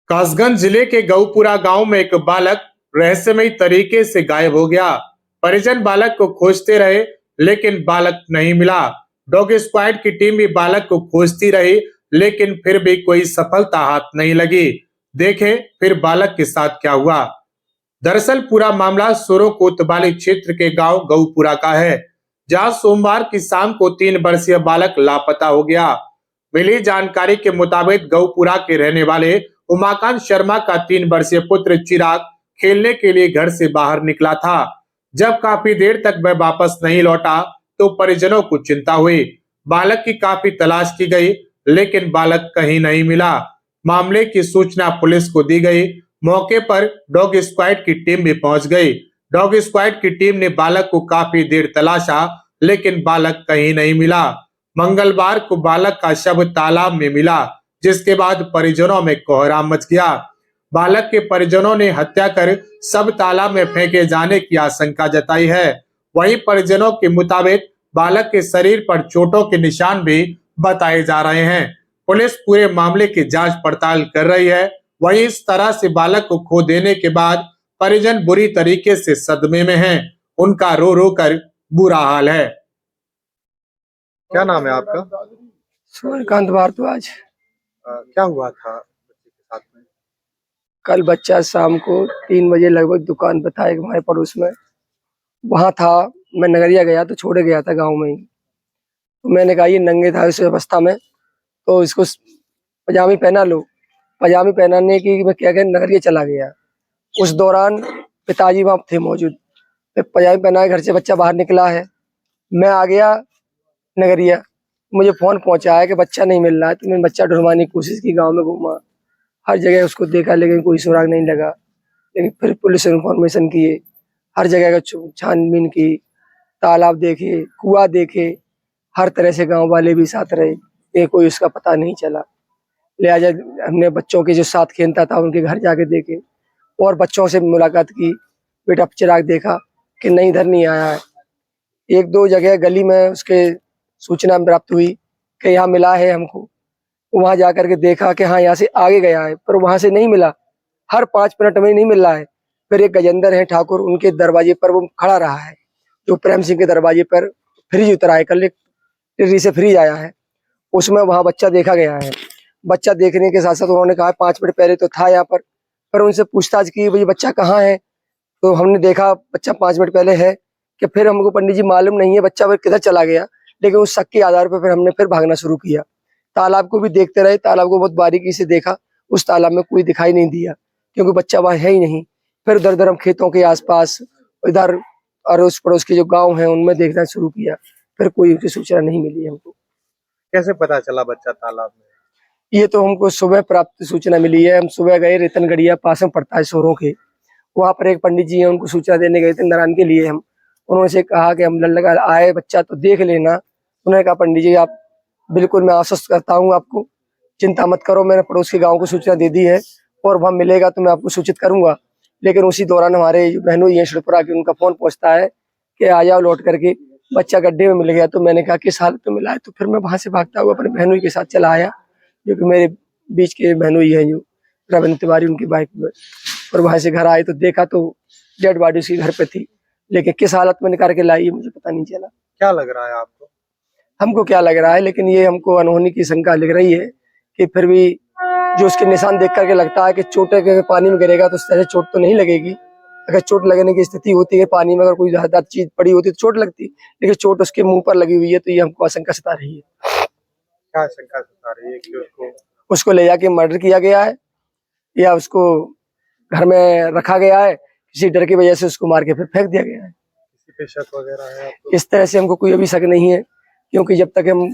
कासगंज जिले के गौपुरा गांव में एक बालक रहस्यमयी तरीके से गायब हो गया। परिजन बालक को खोजते रहे लेकिन बालक नहीं मिला। डॉग स्क्वाड की टीम भी बालक को खोजती रही लेकिन फिर भी कोई सफलता हाथ नहीं लगी। देखें फिर बालक के साथ क्या हुआ। दरअसल पूरा मामला सोरो कोतवाली क्षेत्र के गांव गौपुरा का है, जहां सोमवार की शाम को 3 वर्षीय बालक लापता हो गया। मिली जानकारी के मुताबिक गौपुरा के रहने वाले उमाकांत शर्मा का 3 वर्षीय पुत्र चिराग खेलने के लिए घर से बाहर निकला था। जब काफी देर तक वह वापस नहीं लौटा तो परिजनों को चिंता हुई। बालक की काफी तलाश की गई लेकिन बालक कहीं नहीं मिला। मामले की सूचना पुलिस को दी गई। मौके पर डॉग स्क्वाड की टीम भी पहुंच गई। डॉग स्क्वाड की टीम ने बालक को काफी देर तलाशा लेकिन बालक कहीं नहीं मिला। मंगलवार को बालक का शव तालाब में मिला, जिसके बाद परिजनों में कोहराम मच गया। बालक के परिजनों ने हत्या कर शव तालाब में फेंके जाने की आशंका जताई है। वहीं परिजनों के मुताबिक बालक के शरीर पर चोटों के निशान भी बताए जा रहे हैं। पुलिस पूरे मामले की जांच पड़ताल कर रही है। वहीं इस तरह से बालक को खो देने के बाद परिजन बुरी तरीके से सदमे में हैं। उनका रो रो कर बुरा हाल है। क्या नाम है आपका? सूर्यकांत भारद्वाज। क्या हुआ था बच्चे के साथ में? कल बच्चा शाम को 3 बजे लगभग दुकान पे था एक हमारे पड़ोस में, वहां था। मैं नगरिया गया तो छोड़े गया था गांव में ही। तो मैंने कहा ये नंगे था इस अवस्था में, तो इसको पजामी पहना लो। पजामी पहनाने की मैं क्या कह नगरिया चला गया। उस दौरान पिताजी वहां थे मौजूद। मैं पजामी पहना के घर से बच्चा बाहर निकला है। मैं आ गया नगरिया, मुझे फोन पहुंचा है कि बच्चा नहीं मिल रहा है। तो मैंने बच्चा ढूंढवाने की कोशिश की, गांव में घूमा, हर जगह उसको देखा लेकिन कोई सुराग नहीं लगा। लेकिन फिर पुलिस इन्फॉर्मेशन किए, हर जगह का छानबीन की, तालाब देखे, कुआं देखे, हर तरह से गांव वाले भी साथ रहे, लेकिन कोई उसका पता नहीं चला। लिहाजा हमने बच्चों के जो साथ खेलता था उनके घर जाके देखे और बच्चों से मुलाकात की। बेटा चिराग देखा कि नहीं इधर नहीं आया है। 1-2 जगह गली में उसके सूचना प्राप्त हुई कि यहाँ मिला है हमको। वहां जाकर के देखा कि हाँ यहाँ से आगे गया है, पर वहां से नहीं मिला। हर 5 मिनट में नहीं मिल रहा है। फिर एक गजेंद्र है ठाकुर, उनके दरवाजे पर वो खड़ा रहा है, जो प्रेम सिंह के दरवाजे पर फ्रिज उतरा है, कल टिर्री से फ्रिज आया है, उसमें वहां बच्चा देखा गया है। बच्चा देखने के साथ साथ उन्होंने कहा 5 मिनट पहले तो था यहाँ पर उनसे पूछताछ की भाई बच्चा कहाँ है। तो हमने देखा बच्चा 5 मिनट पहले है कि फिर हमको पंडित जी मालूम नहीं है बच्चा फिर किधर चला गया। लेकिन उस शक के आधार पर फिर हमने फिर भागना शुरू किया। तालाब को भी देखते रहे, तालाब को बहुत बारीकी से देखा, उस तालाब में कोई दिखाई नहीं दिया क्योंकि बच्चा वहां है ही नहीं। फिर उधर उधर हम खेतों के आसपास, इधर अड़ोस पड़ोस के जो गांव हैं उनमें देखना शुरू किया, फिर कोई उसकी सूचना नहीं मिली हमको। कैसे पता चला बच्चा तालाब में? ये तो हमको सुबह प्राप्त सूचना मिली है। हम सुबह गए, रेतनगढ़िया पास में पड़ता है सोरों के, वहां पर एक पंडित जी हैं, उनको सूचना देने गए थे नारायण के लिए हम। उन्होंने से कहा कि हम लगा आए बच्चा तो देख लेना। उन्होंने कहा पंडित जी आप बिल्कुल, मैं आश्वस्त करता हूँ आपको, चिंता मत करो, मैंने पड़ोस के गांव को सूचना दे दी है और वहां मिलेगा तो मैं आपको सूचित करूंगा। लेकिन उसी दौरान हमारे बहनोई हैं शिवपुरा की, उनका फोन पहुंचता है कि आ जाओ लौट करके, बच्चा गड्ढे में मिल गया। तो मैंने कहा किस हालत में मिला है। तो फिर मैं वहां से भागता हुआ अपने बहनोई के साथ चला आया, जो कि मेरे बीच के बहनोई हैं जो रविंद्र तिवारी, उनकी बाइक में। और वहां से घर आए तो देखा तो डेड बॉडी उसकी घर पे थी, लेकिन किस हालत में निकाल के लाई मुझे पता नहीं चला। क्या लग रहा है आपको? हमको क्या लग रहा है, लेकिन ये हमको अनहोनी की शंका लग रही है कि फिर भी जो उसके निशान देख करके लगता है कि चोट के पानी में गिरेगा तो उस तरह चोट तो नहीं लगेगी। अगर चोट लगने की स्थिति होती है पानी में, अगर कोई ज्यादा चीज पड़ी होती तो चोट लगती, लेकिन चोट उसके मुंह पर लगी हुई है, तो ये हमको आशंका सता रही है। क्या आशंका सता रही है कि उसको ले जाके मर्डर किया गया है या उसको घर में रखा गया है, किसी डर की वजह से उसको मार के फिर फेंक दिया गया है। किसी पे शक वगैरह है आपको? इस तरह से हमको कोई अभी शक नहीं है, क्योंकि जब तक हम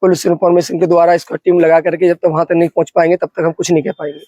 पुलिस इन्फॉर्मेशन के द्वारा इसको टीम लगा करके जब तक वहां तक नहीं पहुंच पाएंगे तब तक हम कुछ नहीं कह पाएंगे।